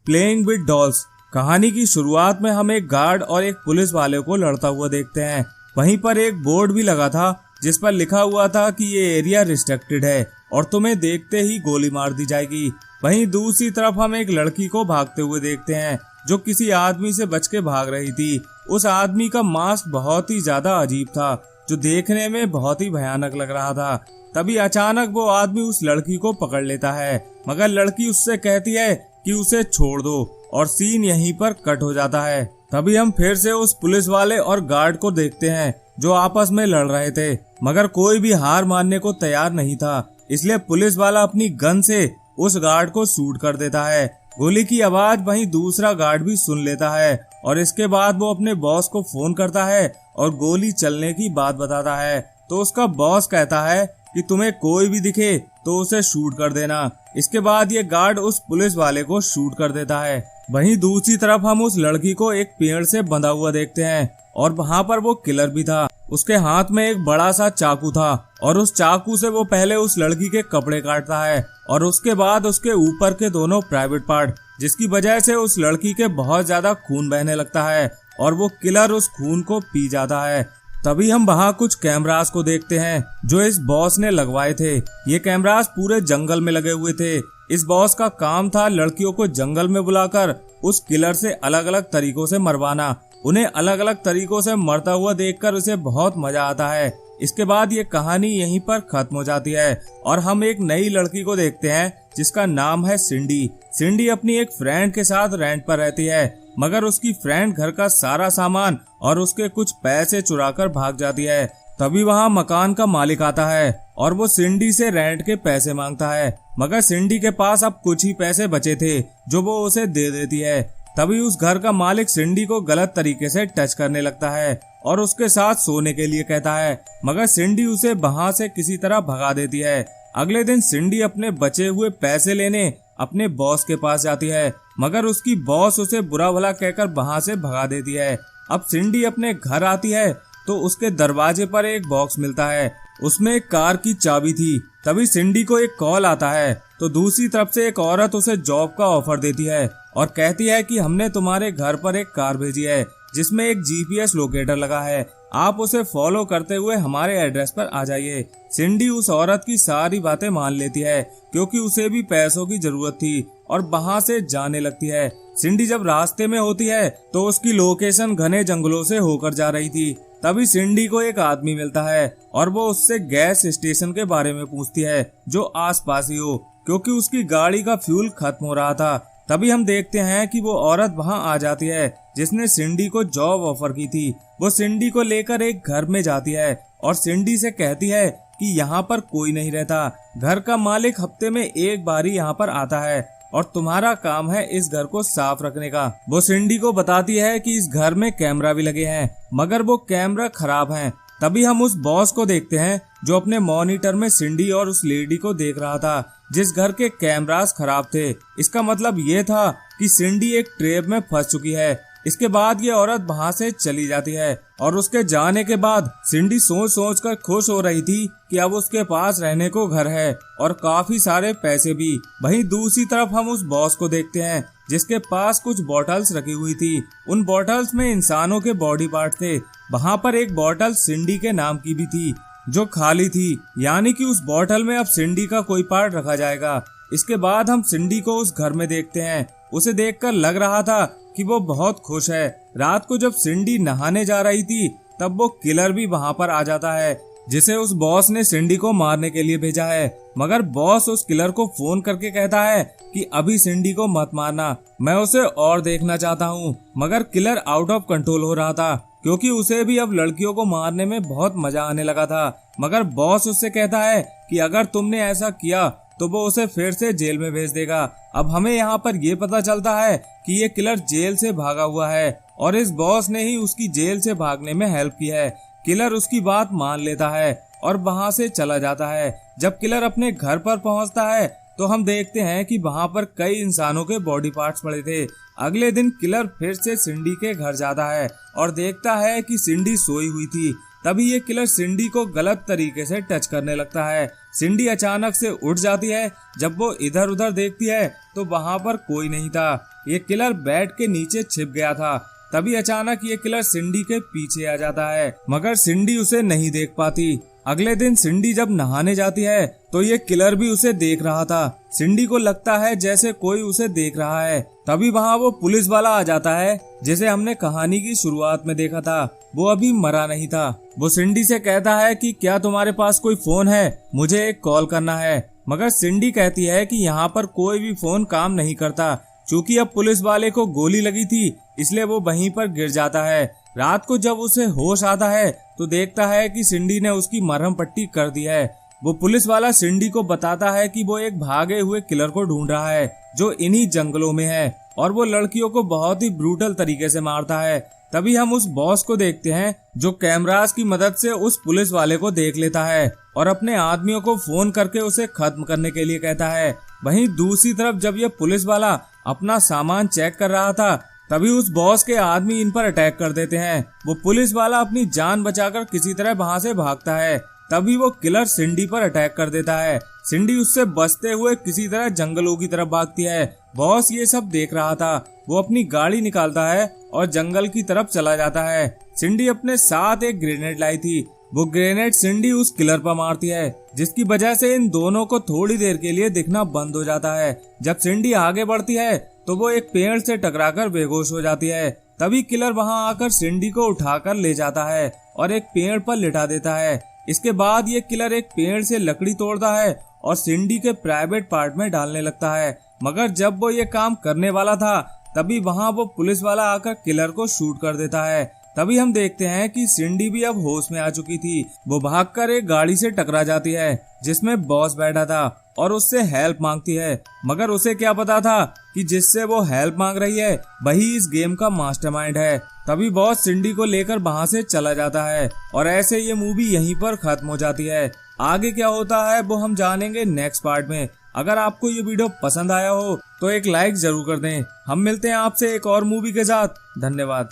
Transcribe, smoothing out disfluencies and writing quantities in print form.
Playing with dolls. कहानी की शुरुआत में हम एक गार्ड और एक पुलिस वाले को लड़ता हुआ देखते हैं। वहीं पर एक बोर्ड भी लगा था जिस पर लिखा हुआ था कि ये एरिया रिस्ट्रिक्टेड है और तुम्हें देखते ही गोली मार दी जाएगी। वहीं दूसरी तरफ हम एक लड़की को भागते हुए देखते हैं जो किसी आदमी से बच के भाग रही थी। उस आदमी का मास्क बहुत ही ज्यादा अजीब था जो देखने में बहुत ही भयानक लग रहा था। तभी अचानक वो आदमी उस लड़की को पकड़ लेता है, मगर लड़की उससे कहती है कि उसे छोड़ दो और सीन यहीं पर कट हो जाता है। तभी हम फिर से उस पुलिस वाले और गार्ड को देखते हैं जो आपस में लड़ रहे थे, मगर कोई भी हार मानने को तैयार नहीं था। इसलिए पुलिस वाला अपनी गन से उस गार्ड को शूट कर देता है। गोली की आवाज वहीं दूसरा गार्ड भी सुन लेता है और इसके बाद वो अपने बॉस को फोन करता है और गोली चलने की बात बताता है। तो उसका बॉस कहता है कि तुम्हें कोई भी दिखे तो उसे शूट कर देना। इसके बाद ये गार्ड उस पुलिस वाले को शूट कर देता है। वहीं दूसरी तरफ हम उस लड़की को एक पेड़ से बंधा हुआ देखते हैं और वहाँ पर वो किलर भी था। उसके हाथ में एक बड़ा सा चाकू था और उस चाकू से वो पहले उस लड़की के कपड़े काटता है और उसके बाद उसके ऊपर के दोनों प्राइवेट पार्ट, जिसकी वजह से उस लड़की के बहुत ज्यादा खून बहने लगता है और वो किलर उस खून को पी जाता है। तभी हम वहाँ कुछ कैमरास को देखते हैं जो इस बॉस ने लगवाए थे। ये कैमरास पूरे जंगल में लगे हुए थे। इस बॉस का काम था लड़कियों को जंगल में बुलाकर उस किलर से अलग अलग तरीकों से मरवाना। उन्हें अलग अलग तरीकों से मरता हुआ देखकर उसे बहुत मजा आता है। इसके बाद ये कहानी यहीं पर खत्म हो जाती है और हम एक नई लड़की को देखते हैं जिसका नाम है सिंडी। सिंडी अपनी एक फ्रेंड के साथ रेंट पर रहती है, मगर उसकी फ्रेंड घर का सारा सामान और उसके कुछ पैसे चुराकर भाग जाती है। तभी वहाँ मकान का मालिक आता है और वो सिंडी से रेंट के पैसे मांगता है, मगर सिंडी के पास अब कुछ ही पैसे बचे थे जो वो उसे दे देती है। तभी उस घर का मालिक सिंडी को गलत तरीके से टच करने लगता है और उसके साथ सोने के लिए कहता है, मगर सिंडी उसे वहाँ से किसी तरह भगा देती है। अगले दिन सिंडी अपने बचे हुए पैसे लेने अपने बॉस के पास जाती है, मगर उसकी बॉस उसे बुरा भला कहकर वहाँ से भगा देती है। अब सिंडी अपने घर आती है तो उसके दरवाजे पर एक बॉक्स मिलता है, उसमें एक कार की चाबी थी। तभी सिंडी को एक कॉल आता है तो दूसरी तरफ से एक औरत उसे जॉब का ऑफर देती है और कहती है कि हमने तुम्हारे घर पर एक कार भेजी है जिसमें एक जीपीएस लोकेटर लगा है, आप उसे फॉलो करते हुए हमारे एड्रेस पर आ जाइए। सिंडी उस औरत की सारी बातें मान लेती है क्योंकि उसे भी पैसों की जरूरत थी और वहाँ से जाने लगती है। सिंडी जब रास्ते में होती है तो उसकी लोकेशन घने जंगलों से होकर जा रही थी। तभी सिंडी को एक आदमी मिलता है और वो उससे गैस स्टेशन के बारे में पूछती है जो आसपास ही हो, क्योंकि उसकी गाड़ी का फ्यूल खत्म हो रहा था। तभी हम देखते हैं कि वो औरत वहां आ जाती है जिसने सिंडी को जॉब ऑफर की थी। वो सिंडी को लेकर एक घर में जाती है और सिंडी से कहती है कि यहाँ पर कोई नहीं रहता, घर का मालिक हफ्ते में एक बार ही यहाँ पर आता है और तुम्हारा काम है इस घर को साफ रखने का। वो सिंडी को बताती है कि इस घर में कैमरा भी लगे हैं, मगर वो कैमरा खराब हैं। तभी हम उस बॉस को देखते हैं जो अपने मॉनिटर में सिंडी और उस लेडी को देख रहा था जिस घर के कैमरास खराब थे। इसका मतलब ये था कि सिंडी एक ट्रैप में फंस चुकी है। इसके बाद ये औरत वहाँ से चली जाती है और उसके जाने के बाद सिंडी सोच सोच कर खुश हो रही थी कि अब उसके पास रहने को घर है और काफी सारे पैसे भी। वहीं दूसरी तरफ हम उस बॉस को देखते हैं जिसके पास कुछ बॉटल्स रखी हुई थी। उन बॉटल्स में इंसानों के बॉडी पार्ट थे। वहाँ पर एक बॉटल सिंडी के नाम की भी थी जो खाली थी, यानी कि उस बॉटल में अब सिंडी का कोई पार्ट रखा जाएगा। इसके बाद हम सिंडी को उस घर में देखते हैं। उसे देखकर लग रहा था कि वो बहुत खुश है। रात को जब सिंडी नहाने जा रही थी तब वो किलर भी वहाँ पर आ जाता है जिसे उस बॉस ने सिंडी को मारने के लिए भेजा है, मगर बॉस उस किलर को फोन करके कहता है कि अभी सिंडी को मत मारना, मैं उसे और देखना चाहता हूँ। मगर किलर आउट ऑफ कंट्रोल हो रहा था क्योंकि उसे भी अब लड़कियों को मारने में बहुत मजा आने लगा था। मगर बॉस उससे कहता है कि अगर तुमने ऐसा किया तो वो उसे फिर से जेल में भेज देगा। अब हमें यहाँ पर ये पता चलता है कि ये किलर जेल से भागा हुआ है और इस बॉस ने ही उसकी जेल से भागने में हेल्प की है। किलर उसकी बात मान लेता है और वहाँ से चला जाता है। जब किलर अपने घर पर पहुँचता है तो हम देखते हैं कि वहाँ पर कई इंसानों के बॉडी पार्ट्स पड़े थे। अगले दिन किलर फिर से सिंडी के घर जाता है और देखता है कि सिंडी सोई हुई थी। तभी ये किलर सिंडी को गलत तरीके से टच करने लगता है। सिंडी अचानक से उठ जाती है। जब वो इधर उधर देखती है तो वहाँ पर कोई नहीं था। ये किलर बेड के नीचे छिप गया था। तभी अचानक ये किलर सिंडी के पीछे आ जाता है, मगर सिंडी उसे नहीं देख पाती। अगले दिन सिंडी जब नहाने जाती है तो ये किलर भी उसे देख रहा था। सिंडी को लगता है जैसे कोई उसे देख रहा है। तभी वहाँ वो पुलिस वाला आ जाता है जिसे हमने कहानी की शुरुआत में देखा था। वो अभी मरा नहीं था। वो सिंडी से कहता है कि क्या तुम्हारे पास कोई फोन है, मुझे एक कॉल करना है। मगर सिंडी कहती है कि यहाँ पर कोई भी फोन काम नहीं करता। चूँकि अब पुलिस वाले को गोली लगी थी इसलिए वो वहीं पर गिर जाता है। रात को जब उसे होश आता है तो देखता है कि सिंडी ने उसकी मरहम पट्टी कर दी है। वो पुलिस वाला सिंडी को बताता है कि वो एक भागे हुए किलर को ढूंढ रहा है जो इन्हीं जंगलों में है, और वो लड़कियों को बहुत ही ब्रूटल तरीके से मारता है। तभी हम उस बॉस को देखते हैं जो कैमरास की मदद से उस पुलिस वाले को देख लेता है और अपने आदमियों को फोन करके उसे खत्म करने के लिए कहता है। वहीं दूसरी तरफ जब ये पुलिस वाला अपना सामान चेक कर रहा था तभी उस बॉस के आदमी इन पर अटैक कर देते हैं। वो पुलिस वाला अपनी जान बचाकर किसी तरह वहाँ से भागता है। तभी वो किलर सिंडी पर अटैक कर देता है। सिंडी उससे बचते हुए किसी तरह जंगलों की तरफ भागती है। बॉस ये सब देख रहा था। वो अपनी गाड़ी निकालता है और जंगल की तरफ चला जाता है। सिंडी अपने साथ एक ग्रेनेड लाई थी। वो ग्रेनेड सिंडी उस किलर पर मारती है जिसकी वजह से इन दोनों को थोड़ी देर के लिए दिखना बंद हो जाता है। जब सिंडी आगे बढ़ती है तो वो एक पेड़ से टकराकर बेहोश हो जाती है। तभी किलर वहां आकर सिंडी को उठाकर ले जाता है और एक पेड़ पर लिटा देता है। इसके बाद ये किलर एक पेड़ से लकड़ी तोड़ता है और सिंडी के प्राइवेट पार्ट में डालने लगता है। मगर जब वो ये काम करने वाला था तभी वहां वो पुलिस वाला आकर किलर को शूट कर देता है। तभी हम देखते हैं कि सिंडी भी अब होश में आ चुकी थी। वो भागकर एक गाड़ी से टकरा जाती है जिसमें बॉस बैठा था और उससे हेल्प मांगती है। मगर उसे क्या पता था कि जिससे वो हेल्प मांग रही है वही इस गेम का मास्टरमाइंड है। तभी बॉस सिंडी को लेकर वहां से चला जाता है और ऐसे ये मूवी यहीं पर खत्म हो जाती है। आगे क्या होता है वो हम जानेंगे नेक्स्ट पार्ट में। अगर आपको ये वीडियो पसंद आया हो तो एक लाइक जरूर कर दें। हम मिलते हैं आपसे एक और मूवी के साथ। धन्यवाद।